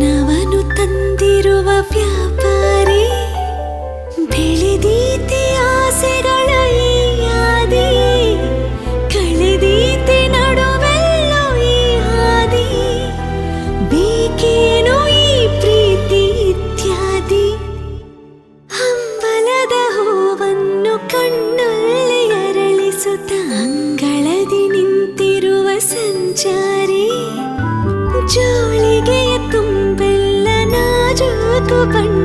ನವನು ತಂದಿರುವ ವ್ಯಾಪಾರಿ ಬೆಳೆದೀತೆ ಆಸೆಗಳ ಈ ಹಾದಿ, ಕಳೆದೀತೆ ನಡುವೆಲ್ಲೋ ಈ ಹಾದಿ, ಬೇಕೇನೋ ಈ ಪ್ರೀತಿ ಇತ್ಯಾದಿ. ಹಂಬಲದ ಹೂವನ್ನು ಕಣ್ಣಲ್ಲಿ ಅರಳಿಸುತ್ತ ಅಂಗಳದಿ ನಿಂತಿರುವ ಸಂಚಾರಿ, ಜೋಳಿಗೆಯ ತುಂಬೆಲ್ಲ ನಾಜೂಕು ಬಣ್ಣ